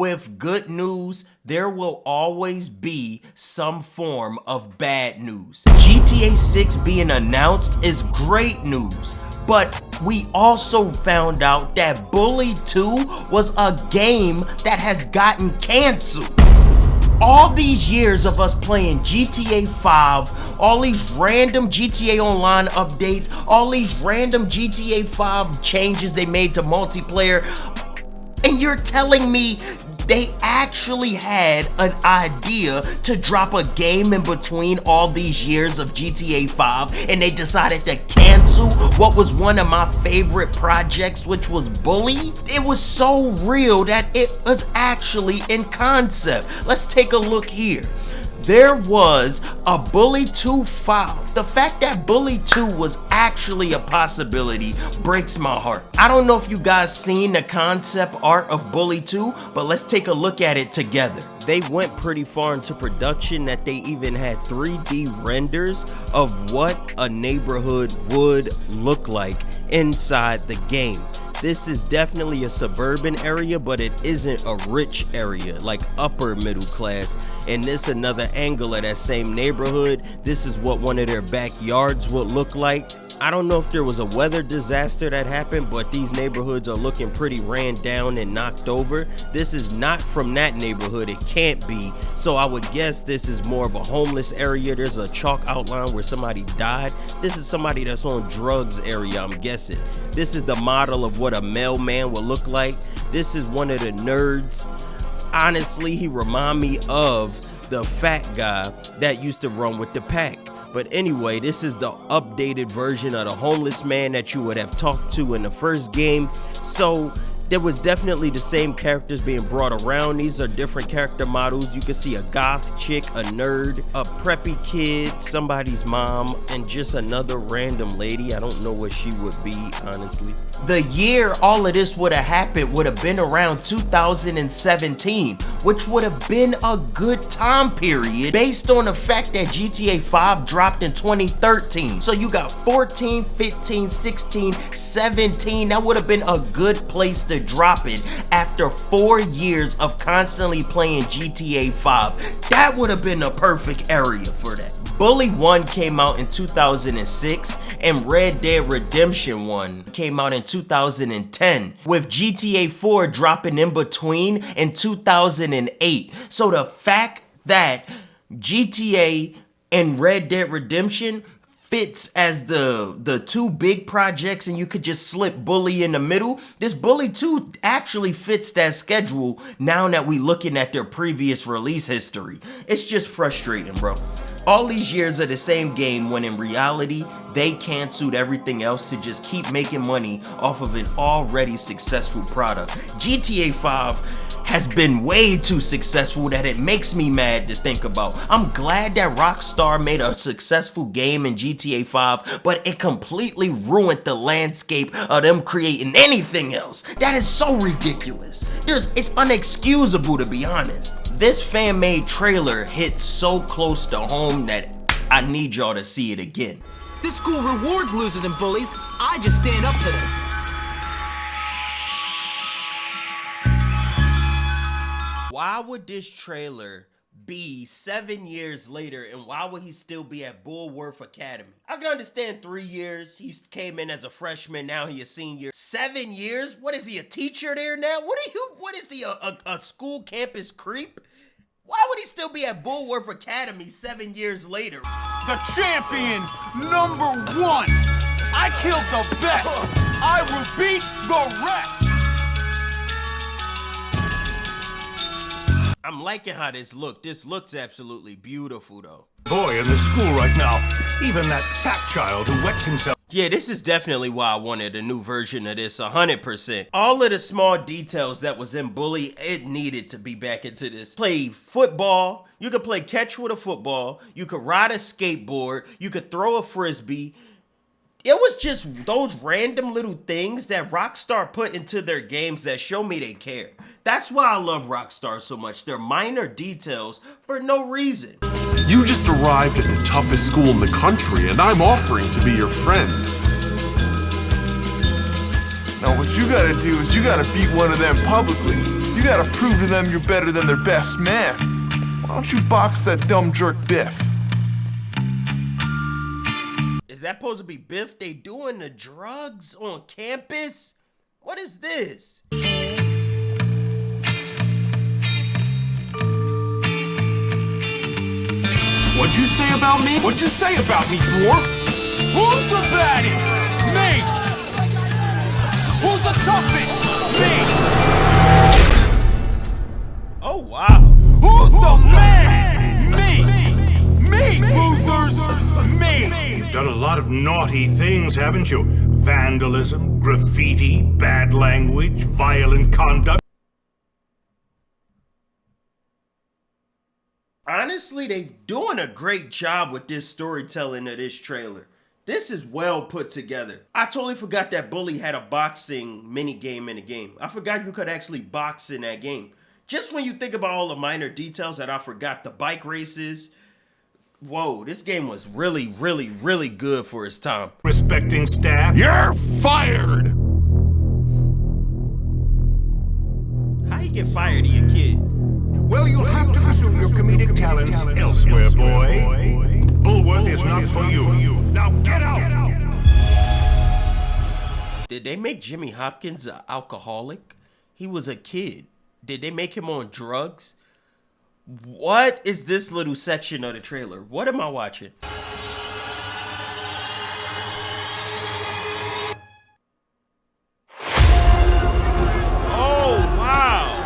With good news, there will always be some form of bad news. GTA 6 being announced is great news, but we also found out that Bully 2 was a game that has gotten canceled. All these years of us playing GTA 5, all these random GTA Online updates, all these random GTA 5 changes they made to multiplayer, and you're telling me they actually had an idea to drop a game in between all these years of GTA 5 and they decided to cancel what was one of my favorite projects, which was Bully? It was so real that it was actually in concept. Let's take a look here. There was a Bully 2 file. The fact that Bully 2 was actually a possibility breaks my heart. I don't know if you guys seen the concept art of Bully 2, but let's take a look at it together. They went pretty far into production that they even had 3D renders of what a neighborhood would look like inside the game. This is definitely a suburban area, but it isn't a rich area, like upper middle class. And this another angle of that same neighborhood. This is what one of their backyards would look like. I don't know if there was a weather disaster that happened, but these neighborhoods are looking pretty ran down and knocked over. This is not from that neighborhood, it can't be. So I would guess this is more of a homeless area. There's a chalk outline where somebody died. This is somebody that's on drugs area, I'm guessing. This is the model of what a mailman would look like. This is one of the nerds. Honestly, he remind me of the fat guy that used to run with the pack. But anyway, this is the updated version of the homeless man that you would have talked to in the first game. So there was definitely the same characters being brought around. These are different character models. You can see a goth chick, a nerd, a preppy kid, somebody's mom, and just another random lady. I don't know what she would be, honestly. The year all of this would have happened would have been around 2017, which would have been a good time period based on the fact that GTA 5 dropped in 2013. So you got 14, 15, 16, 17. That would have been a good place to drop it after 4 years of constantly playing GTA 5. That would have been a perfect area for that. Bully 1 came out in 2006 and Red Dead Redemption 1 came out in 2010, with GTA 4 dropping in between in 2008. So the fact that GTA and Red Dead Redemption fits as the two big projects and you could just slip Bully in the middle, this Bully 2 actually fits that schedule now that we looking at their previous release history. It's just frustrating, bro. All these years of the same game when in reality, they canceled everything else to just keep making money off of an already successful product. GTA 5 has been way too successful that it makes me mad to think about. I'm glad that Rockstar made a successful game in GTA 5, but it completely ruined the landscape of them creating anything else. That is so ridiculous. It's unexcusable, to be honest. This fan-made trailer hits so close to home that I need y'all to see it again. This school rewards losers and bullies. I just stand up to them. Why would this trailer be 7 years later and why would he still be at Bullworth Academy? I can understand 3 years. He came in as a freshman, now he a senior. 7 years? What is he, a teacher there now? What is he, a school campus creep? Why would he still be at Bullworth Academy 7 years later? The champion, #1. I killed the best. I will beat the rest. I'm liking how this look. This looks absolutely beautiful though. Boy in the school right now, even that fat child who wets himself. Yeah, this is definitely why I wanted a new version of this, 100%. All of the small details that was in Bully, it needed to be back into this. Play football, you could play catch with a football, you could ride a skateboard, you could throw a frisbee. It was just those random little things that Rockstar put into their games that show me they care. That's why I love Rockstar so much. They're minor details for no reason. You just arrived at the toughest school in the country, and I'm offering to be your friend. Now what you gotta do is you gotta beat one of them publicly. You gotta prove to them you're better than their best man. Why don't you box that dumb jerk Biff? Is that supposed to be Biff? They doing the drugs on campus? What is this? What'd you say about me? What'd you say about me, dwarf? Who's the baddest? Me! Who's the toughest? Me! Oh, wow. Who's the man? Me! Me, losers! Me! You've done a lot of naughty things, haven't you? Vandalism, graffiti, bad language, violent conduct. Honestly, they doing a great job with this storytelling of this trailer. This is well put together. I totally forgot that Bully had a boxing mini game in the game. I forgot you could actually box in that game. Just when you think about all the minor details that I forgot, the bike races. Whoa, this game was really, really, really good for its time. Respecting staff. You're fired! How you get fired to your kid? Well, you'll have to pursue your comedic talents elsewhere, boy. Bullworth is not for you. Now get out! Did they make Jimmy Hopkins an alcoholic? He was a kid. Did they make him on drugs? What is this little section of the trailer? What am I watching? Oh, wow.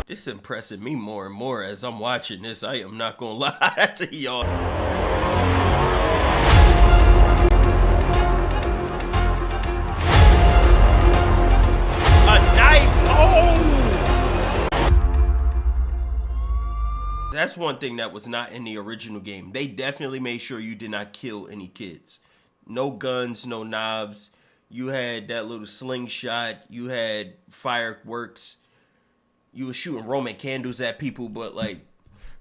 This is impressing me more and more as I'm watching this. I am not gonna lie to y'all. That's one thing that was not in the original game. They definitely made sure you did not kill any kids. No guns, no knives. You had that little slingshot. You had fireworks. You were shooting Roman candles at people, but like,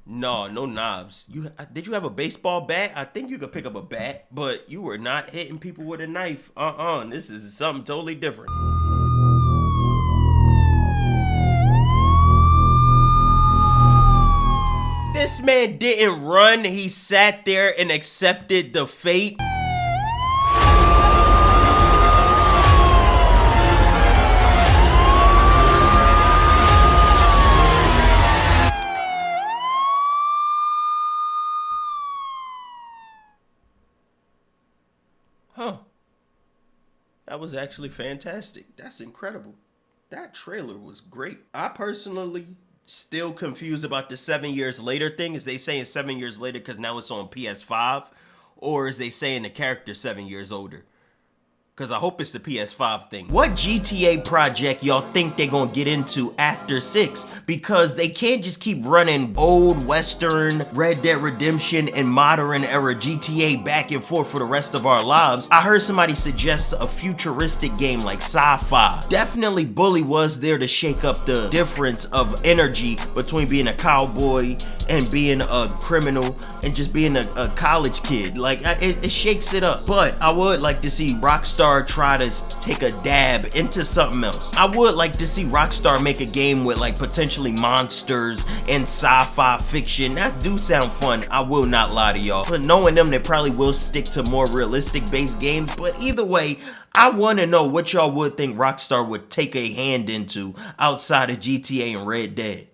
no knives. Did you have a baseball bat? I think you could pick up a bat, but you were not hitting people with a knife. This is something totally different. This man didn't run. He sat there and accepted the fate. Huh. That was actually fantastic. That's incredible. That trailer was great. I personally still confused about the 7 years later thing. Is they saying 7 years later because now it's on PS5? Or is they saying the character 7 years older? Because I hope it's the PS5 thing. What GTA project y'all think they're gonna get into after 6? Because they can't just keep running old Western, Red Dead Redemption, and modern era GTA back and forth for the rest of our lives. I heard somebody suggest a futuristic game like sci-fi. Definitely Bully was there to shake up the difference of energy between being a cowboy and being a criminal and just being a college kid. Like, it shakes it up. But I would like to see Rockstar try to take a dab into something else. I would like to see Rockstar make a game with like potentially monsters and sci-fi fiction. That do sound fun, I will not lie to y'all. But knowing them, they probably will stick to more realistic based games. But either way, I want to know what y'all would think Rockstar would take a hand into outside of GTA and Red Dead.